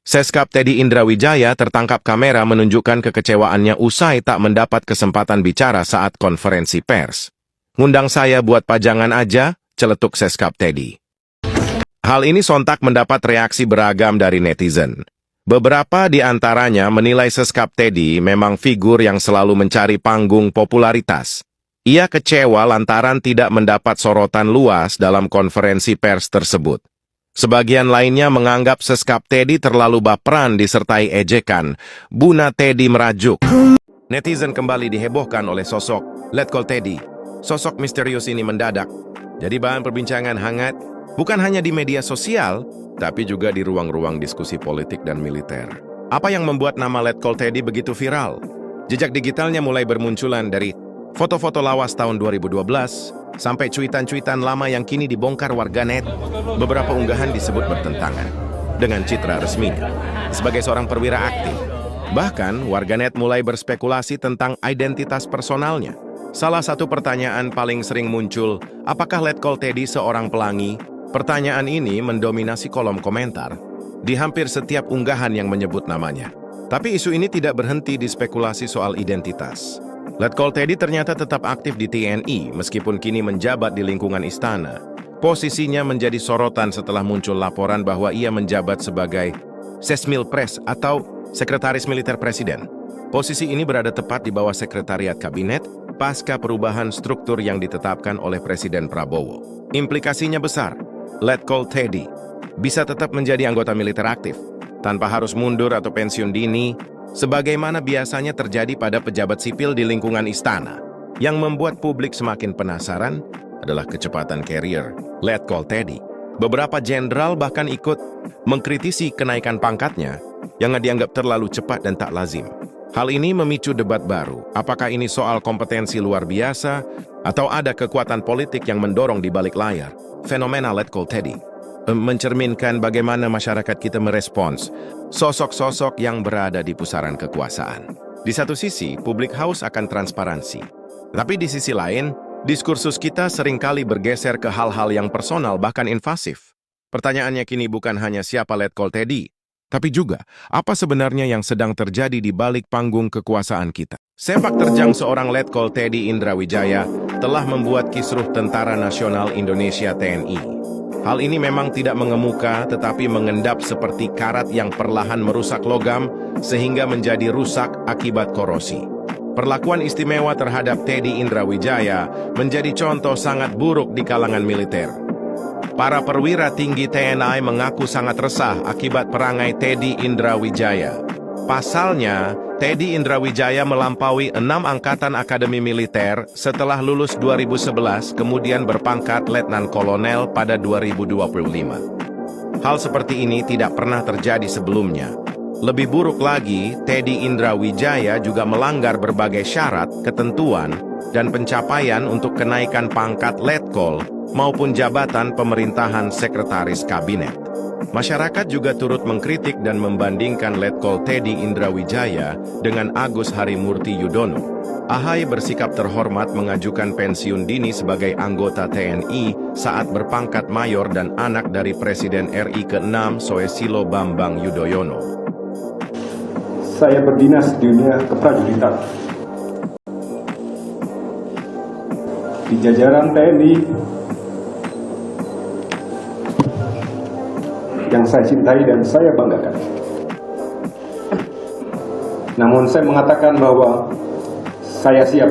Seskap Teddy Indrawijaya tertangkap kamera menunjukkan kekecewaannya usai tak mendapat kesempatan bicara saat konferensi pers. "Ngundang saya buat pajangan aja," celetuk Seskap Teddy. Hal ini sontak mendapat reaksi beragam dari netizen. Beberapa di antaranya menilai Seskap Teddy memang figur yang selalu mencari panggung popularitas. Ia kecewa lantaran tidak mendapat sorotan luas dalam konferensi pers tersebut. Sebagian lainnya menganggap Seskap Teddy terlalu baperan disertai ejekan, "Buna Teddy merajuk." Netizen kembali dihebohkan oleh sosok Letkol Teddy. Sosok misterius ini mendadak jadi bahan perbincangan hangat, bukan hanya di media sosial, tapi juga di ruang-ruang diskusi politik dan militer. Apa yang membuat nama Letkol Teddy begitu viral? Jejak digitalnya mulai bermunculan dari foto-foto lawas tahun 2012, sampai cuitan-cuitan lama yang kini dibongkar warganet. Beberapa unggahan disebut bertentangan dengan citra resminya sebagai seorang perwira aktif. Bahkan, warganet mulai berspekulasi tentang identitas personalnya. Salah satu pertanyaan paling sering muncul, apakah Letkol Teddy seorang pelangi? Pertanyaan ini mendominasi kolom komentar di hampir setiap unggahan yang menyebut namanya. Tapi isu ini tidak berhenti di spekulasi soal identitas. Letkol Teddy ternyata tetap aktif di TNI meskipun kini menjabat di lingkungan istana. Posisinya menjadi sorotan setelah muncul laporan bahwa ia menjabat sebagai Sesmilpres atau Sekretaris Militer Presiden. Posisi ini berada tepat di bawah Sekretariat Kabinet pasca perubahan struktur yang ditetapkan oleh Presiden Prabowo. Implikasinya besar. Letkol Teddy bisa tetap menjadi anggota militer aktif tanpa harus mundur atau pensiun dini, sebagaimana biasanya terjadi pada pejabat sipil di lingkungan istana. Yang membuat publik semakin penasaran adalah kecepatan karier Letkol Teddy. Beberapa jenderal bahkan ikut mengkritisi kenaikan pangkatnya yang dianggap terlalu cepat dan tak lazim. Hal ini memicu debat baru. Apakah ini soal kompetensi luar biasa atau ada kekuatan politik yang mendorong di balik layar? Fenomena Letkol Teddy mencerminkan bagaimana masyarakat kita merespons sosok-sosok yang berada di pusaran kekuasaan. Di satu sisi, publik haus akan transparansi. Tapi di sisi lain, diskursus kita seringkali bergeser ke hal-hal yang personal bahkan invasif. Pertanyaannya kini bukan hanya siapa Letkol Teddy, tapi juga apa sebenarnya yang sedang terjadi di balik panggung kekuasaan kita. Sepak terjang seorang Letkol Teddy Indrawijaya telah membuat kisruh Tentara Nasional Indonesia TNI. Hal ini memang tidak mengemuka, tetapi mengendap seperti karat yang perlahan merusak logam, sehingga menjadi rusak akibat korosi. Perlakuan istimewa terhadap Teddy Indrawijaya menjadi contoh sangat buruk di kalangan militer. Para perwira tinggi TNI mengaku sangat resah akibat perangai Teddy Indrawijaya. Pasalnya, Teddy Indrawijaya melampaui 6 angkatan akademi militer setelah lulus 2011, kemudian berpangkat letnan kolonel pada 2025. Hal seperti ini tidak pernah terjadi sebelumnya. Lebih buruk lagi, Teddy Indrawijaya juga melanggar berbagai syarat, ketentuan, dan pencapaian untuk kenaikan pangkat letkol maupun jabatan pemerintahan sekretaris kabinet. Masyarakat juga turut mengkritik dan membandingkan Letkol Teddy Indrawijaya dengan Agus Harimurti Yudhoyono. AHY bersikap terhormat mengajukan pensiun dini sebagai anggota TNI saat berpangkat mayor dan anak dari Presiden RI ke-6 Susilo Bambang Yudhoyono. Saya berdinas di dunia keprajuritan. Di jajaran TNI yang saya cintai dan saya banggakan. Namun saya mengatakan bahwa saya siap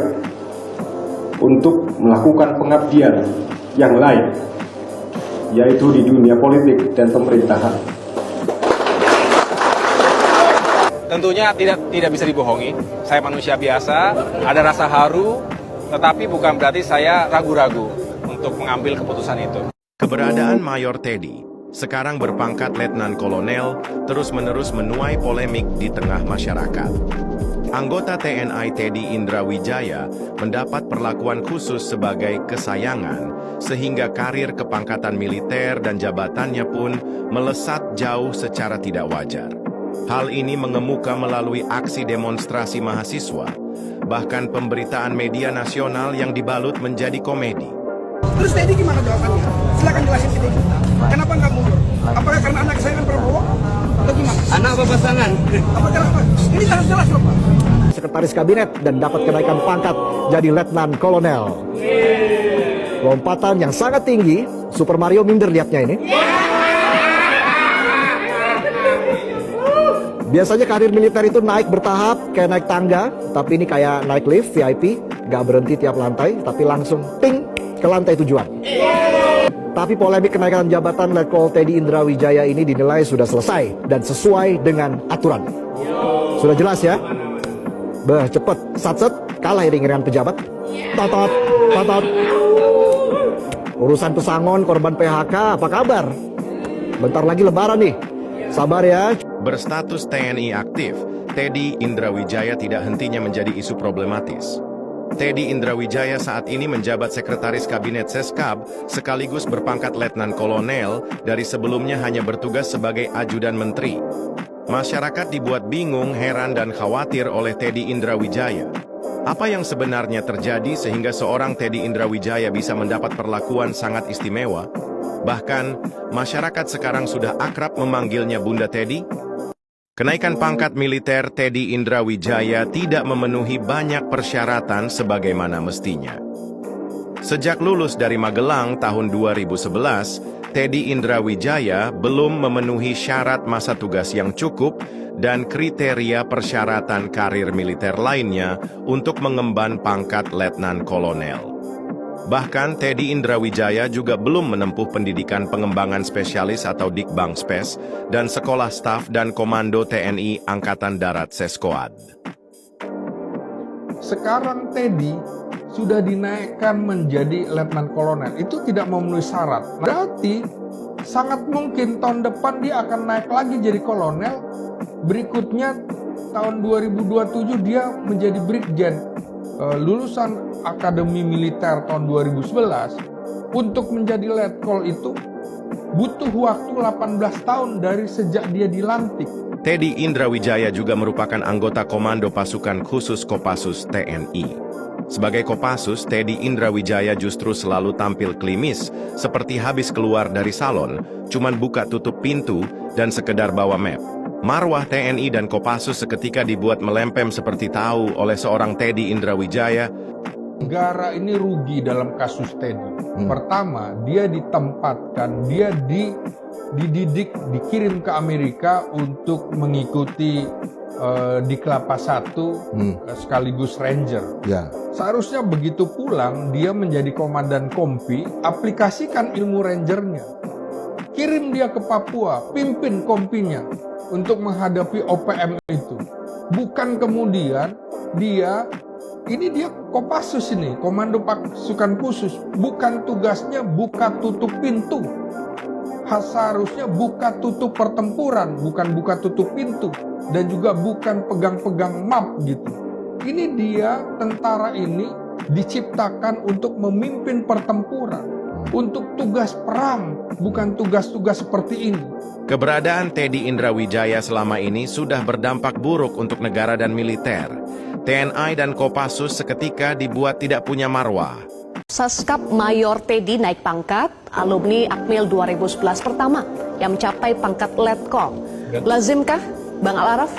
untuk melakukan pengabdian yang lain, yaitu di dunia politik dan pemerintahan. Tentunya tidak bisa dibohongi. Saya manusia biasa, ada rasa haru, tetapi bukan berarti saya ragu-ragu untuk mengambil keputusan itu. Keberadaan Mayor Teddy, sekarang berpangkat letnan kolonel, terus-menerus menuai polemik di tengah masyarakat. Anggota TNI Teddy Indrawijaya mendapat perlakuan khusus sebagai kesayangan, sehingga karir kepangkatan militer dan jabatannya pun melesat jauh secara tidak wajar. Hal ini mengemuka melalui aksi demonstrasi mahasiswa, bahkan pemberitaan media nasional yang dibalut menjadi komedi. Terus Teddy gimana jawabannya? Silakan jelasin Teddy. Kenapa nggak mundur? Apakah karena anak saya kan Prabowo? Atau gimana? Anak pasangan. Ini sangat jelas loh Pak. Sekretaris Kabinet dan dapat kenaikan pangkat jadi Letnan Kolonel. Lompatan yang sangat tinggi, Super Mario minder lihatnya ini. Biasanya karir militer itu naik bertahap, kayak naik tangga, tapi ini kayak naik lift VIP, gak berhenti tiap lantai, tapi langsung ting ke lantai tujuan. Tapi polemik kenaikan jabatan Letkol Teddy Indrawijaya ini dinilai sudah selesai dan sesuai dengan aturan. Sudah jelas ya? Cepet, satset, kalah iring-iringan pejabat. Totot, totot. Urusan pesangon korban PHK, apa kabar? Bentar lagi lebaran nih. Sabar ya. Berstatus TNI aktif, Teddy Indrawijaya tidak hentinya menjadi isu problematis. Teddy Indrawijaya saat ini menjabat Sekretaris Kabinet Seskab sekaligus berpangkat Letnan Kolonel dari sebelumnya hanya bertugas sebagai ajudan menteri. Masyarakat dibuat bingung, heran, dan khawatir oleh Teddy Indrawijaya. Apa yang sebenarnya terjadi sehingga seorang Teddy Indrawijaya bisa mendapat perlakuan sangat istimewa? Bahkan, masyarakat sekarang sudah akrab memanggilnya Bunda Teddy. Kenaikan pangkat militer Teddy Indrawijaya tidak memenuhi banyak persyaratan sebagaimana mestinya. Sejak lulus dari Magelang tahun 2011, Teddy Indrawijaya belum memenuhi syarat masa tugas yang cukup dan kriteria persyaratan karir militer lainnya untuk mengemban pangkat Letnan Kolonel. Bahkan Teddy Indrawijaya juga belum menempuh pendidikan pengembangan spesialis atau Dikbangspes dan Sekolah Staf dan Komando TNI Angkatan Darat Seskoad. Sekarang Teddy sudah dinaikkan menjadi Letnan Kolonel. Itu tidak memenuhi syarat. Berarti sangat mungkin tahun depan dia akan naik lagi jadi kolonel. Berikutnya tahun 2027 dia menjadi brigjen. Lulusan Akademi Militer tahun 2011 untuk menjadi letkol itu butuh waktu 18 tahun dari sejak dia dilantik. Teddy Indrawijaya juga merupakan anggota Komando Pasukan Khusus Kopassus TNI. Sebagai Kopassus, Teddy Indrawijaya justru selalu tampil klimis, seperti habis keluar dari salon, cuman buka tutup pintu dan sekedar bawa map. Marwah TNI dan Kopassus seketika dibuat melempem seperti tahu oleh seorang Teddy Indrawijaya. Negara ini rugi dalam kasus Teddy. Pertama, dia ditempatkan, dia dididik, dikirim ke Amerika untuk mengikuti di Kelapa Satu sekaligus Ranger. Ya. Seharusnya begitu pulang, dia menjadi komandan kompi, aplikasikan ilmu Rangernya. Kirim dia ke Papua, pimpin kompinya untuk menghadapi OPM itu. Bukan kemudian dia Kopassus ini, Komando Pasukan Khusus, bukan tugasnya buka tutup pintu. Seharusnya buka tutup pertempuran, bukan buka tutup pintu. Dan juga bukan pegang-pegang map gitu. Ini dia, tentara ini diciptakan untuk memimpin pertempuran. Untuk tugas perang, bukan tugas-tugas seperti ini. Keberadaan Teddy Indrawijaya selama ini sudah berdampak buruk untuk negara dan militer. TNI dan Kopassus seketika dibuat tidak punya marwah. Seskap Mayor Teddy naik pangkat, alumni Akmil 2011 pertama yang mencapai pangkat Letkol. Lazimkah, Bang Al-Araf?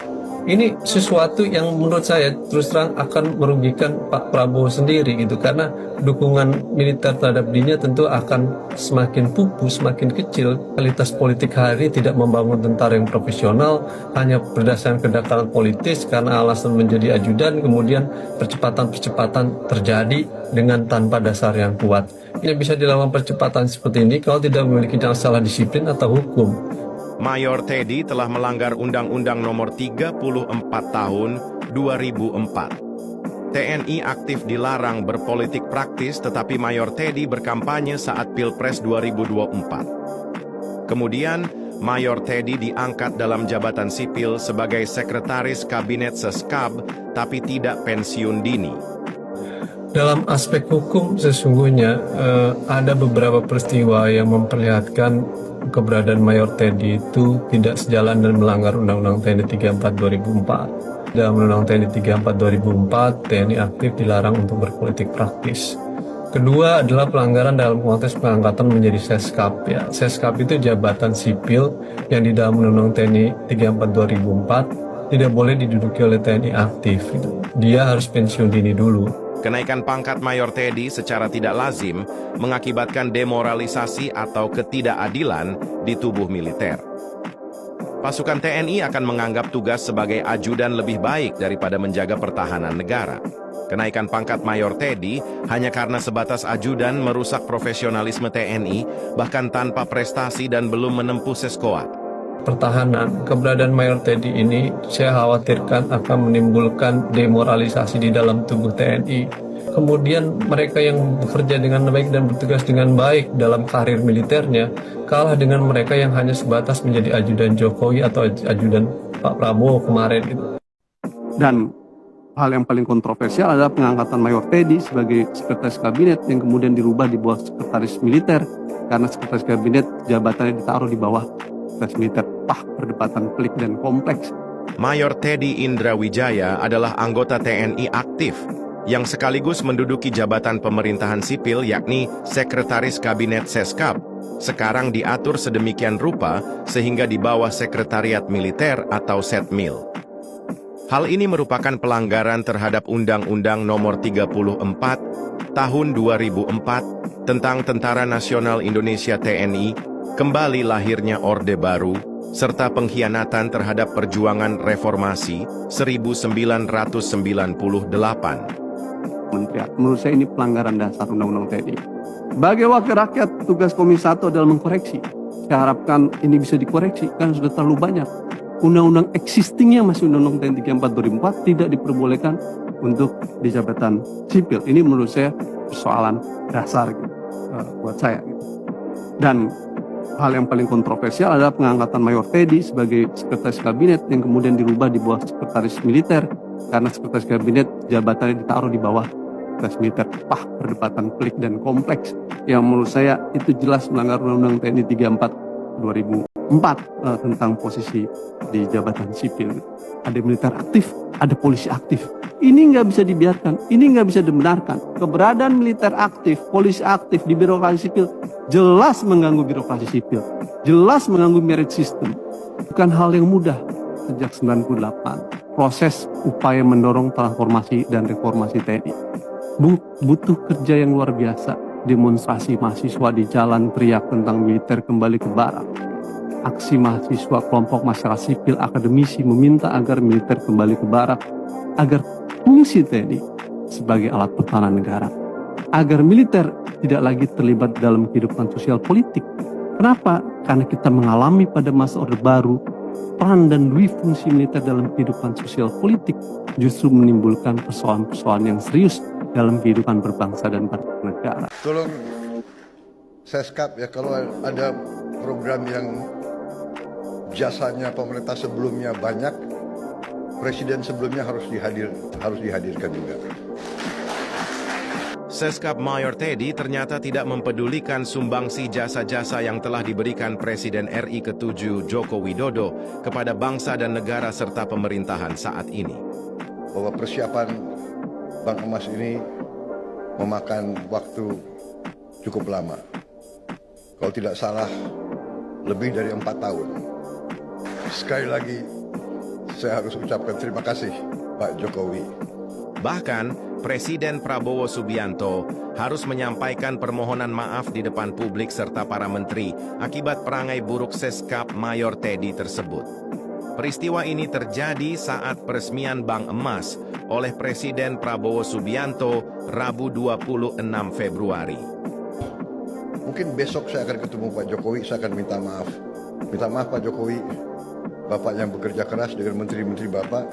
Ini sesuatu yang menurut saya terus terang akan merugikan Pak Prabowo sendiri gitu, karena dukungan militer terhadap dirinya tentu akan semakin pupus, semakin kecil. Kualitas politik hari ini tidak membangun tentara yang profesional, hanya berdasarkan kedekatan politis karena alasan menjadi ajudan, kemudian percepatan-percepatan terjadi dengan tanpa dasar yang kuat. Ini bisa dilakukan percepatan seperti ini kalau tidak memiliki masalah disiplin atau hukum. Mayor Teddy telah melanggar Undang-Undang Nomor 34 Tahun 2004. TNI aktif dilarang berpolitik praktis, tetapi Mayor Teddy berkampanye saat Pilpres 2024. Kemudian, Mayor Teddy diangkat dalam jabatan sipil sebagai Sekretaris Kabinet Seskab, tapi tidak pensiun dini. Dalam aspek hukum sesungguhnya ada beberapa peristiwa yang memperlihatkan keberadaan Mayor Teddy itu tidak sejalan dan melanggar Undang-Undang TNI 34 2004. Dalam Undang-Undang TNI 34 2004, TNI aktif dilarang untuk berpolitik praktis. Kedua adalah pelanggaran dalam konteks pengangkatan menjadi Seskap. Ya, Seskap itu jabatan sipil yang di dalam Undang-Undang TNI 34 2004 tidak boleh diduduki oleh TNI aktif. Gitu. Dia harus pensiun dini dulu. Kenaikan pangkat Mayor Teddy secara tidak lazim mengakibatkan demoralisasi atau ketidakadilan di tubuh militer. Pasukan TNI akan menganggap tugas sebagai ajudan lebih baik daripada menjaga pertahanan negara. Kenaikan pangkat Mayor Teddy hanya karena sebatas ajudan merusak profesionalisme TNI, bahkan tanpa prestasi dan belum menempuh seskoat. Pertahanan, keberadaan Mayor Teddy ini saya khawatirkan akan menimbulkan demoralisasi di dalam tubuh TNI. Kemudian mereka yang bekerja dengan baik dan bertugas dengan baik dalam karir militernya kalah dengan mereka yang hanya sebatas menjadi ajudan Jokowi atau ajudan Pak Prabowo kemarin. Gitu. Dan hal yang paling kontroversial adalah pengangkatan Mayor Teddy sebagai sekretaris kabinet yang kemudian dirubah di bawah sekretaris militer karena sekretaris kabinet jabatannya ditaruh di bawah sekretaris militer. Perdebatan pelik dan kompleks. Mayor Teddy Indra Wijaya adalah anggota TNI aktif yang sekaligus menduduki jabatan pemerintahan sipil yakni Sekretaris Kabinet Seskap. Sekarang diatur sedemikian rupa sehingga di bawah Sekretariat Militer atau Setmil. Hal ini merupakan pelanggaran terhadap Undang-Undang Nomor 34 Tahun 2004 tentang Tentara Nasional Indonesia TNI, kembali lahirnya Orde Baru, serta pengkhianatan terhadap perjuangan reformasi 1998. Menurut saya ini pelanggaran dasar Undang-Undang TNI. Sebagai wakil rakyat, tugas Komisi 1 adalah mengkoreksi. Saya harapkan ini bisa dikoreksi, karena sudah terlalu banyak. Undang-undang existingnya masih Undang-Undang TNI 34 2004 tidak diperbolehkan untuk di jabatan sipil. Ini menurut saya persoalan dasar gitu, buat saya. Gitu. Dan hal yang paling kontroversial adalah pengangkatan Mayor Teddy sebagai sekretaris kabinet yang kemudian dirubah di bawah sekretaris militer karena sekretaris kabinet jabatannya ditaruh di bawah sekretaris militer. Perdebatan pelik dan kompleks yang menurut saya itu jelas melanggar Undang-Undang TNI 34 2004 tentang posisi di jabatan sipil. Ada militer aktif, ada polisi aktif. Ini nggak bisa dibiarkan, ini nggak bisa dibenarkan. Keberadaan militer aktif, polisi aktif di birokrasi sipil jelas mengganggu birokrasi sipil, jelas mengganggu merit system. Bukan hal yang mudah sejak 98. Proses upaya mendorong transformasi dan reformasi TNI. Butuh kerja yang luar biasa. Demonstrasi mahasiswa di jalan teriak tentang militer kembali ke barak. Aksi mahasiswa kelompok masyarakat sipil akademisi meminta agar militer kembali ke barak, agar fungsi TNI sebagai alat pertahanan negara, agar militer tidak lagi terlibat dalam kehidupan sosial politik. Kenapa? Karena kita mengalami pada masa Orde Baru, peran dan dui fungsi militer dalam kehidupan sosial politik justru menimbulkan persoalan-persoalan yang serius dalam kehidupan berbangsa dan bernegara. Tolong Seskap ya, kalau ada program yang jasanya pemerintah sebelumnya banyak, presiden sebelumnya harus dihadirkan juga. Seskap Mayor Teddy ternyata tidak mempedulikan sumbangsi jasa-jasa yang telah diberikan Presiden RI ke-7 Joko Widodo kepada bangsa dan negara serta pemerintahan saat ini. Bahwa persiapan Bank Emas ini memakan waktu cukup lama. Kalau tidak salah, lebih dari 4 tahun. Sekali lagi, saya harus ucapkan terima kasih Pak Jokowi. Bahkan, Presiden Prabowo Subianto harus menyampaikan permohonan maaf di depan publik serta para menteri akibat perangai buruk Seskap Mayor Teddy tersebut. Peristiwa ini terjadi saat peresmian Bank Emas oleh Presiden Prabowo Subianto Rabu 26 Februari. Mungkin besok saya akan ketemu Pak Jokowi, saya akan minta maaf. Minta maaf Pak Jokowi, Bapak yang bekerja keras dengan menteri-menteri Bapak.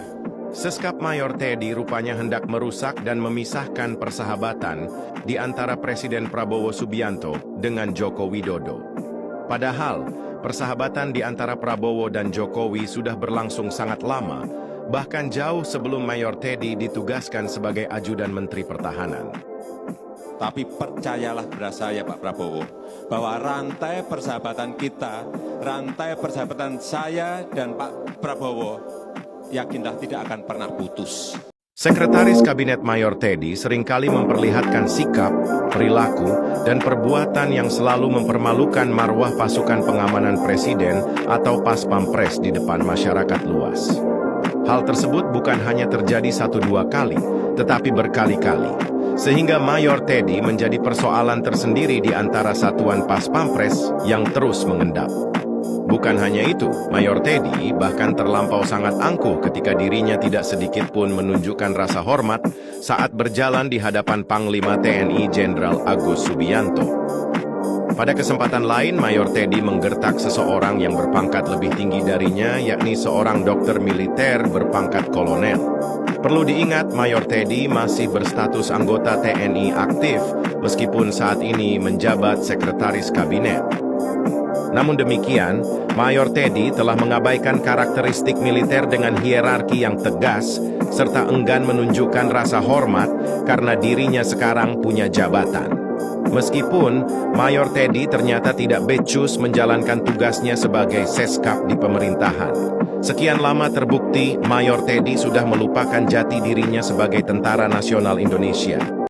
Seskap Mayor Teddy rupanya hendak merusak dan memisahkan persahabatan di antara Presiden Prabowo Subianto dengan Joko Widodo. Padahal, persahabatan di antara Prabowo dan Jokowi sudah berlangsung sangat lama, bahkan jauh sebelum Mayor Teddy ditugaskan sebagai ajudan Menteri Pertahanan. Tapi percayalah pada saya Pak Prabowo, bahwa rantai persahabatan kita, rantai persahabatan saya dan Pak Prabowo, yakinlah tidak akan pernah putus. Sekretaris Kabinet Mayor Teddy seringkali memperlihatkan sikap, perilaku, dan perbuatan yang selalu mempermalukan marwah pasukan pengamanan presiden atau Pas Pampres di depan masyarakat luas. Hal tersebut bukan hanya terjadi 1-2 kali, tetapi berkali-kali, sehingga Mayor Teddy menjadi persoalan tersendiri di antara satuan Pas Pampres yang terus mengendap. Bukan hanya itu, Mayor Teddy bahkan terlampau sangat angkuh ketika dirinya tidak sedikit pun menunjukkan rasa hormat saat berjalan di hadapan Panglima TNI Jenderal Agus Subianto. Pada kesempatan lain, Mayor Teddy menggertak seseorang yang berpangkat lebih tinggi darinya, yakni seorang dokter militer berpangkat kolonel. Perlu diingat, Mayor Teddy masih berstatus anggota TNI aktif, meskipun saat ini menjabat sekretaris kabinet. Namun demikian, Mayor Teddy telah mengabaikan karakteristik militer dengan hierarki yang tegas, serta enggan menunjukkan rasa hormat karena dirinya sekarang punya jabatan. Meskipun Mayor Teddy ternyata tidak becus menjalankan tugasnya sebagai Seskap di pemerintahan. Sekian lama terbukti Mayor Teddy sudah melupakan jati dirinya sebagai Tentara Nasional Indonesia.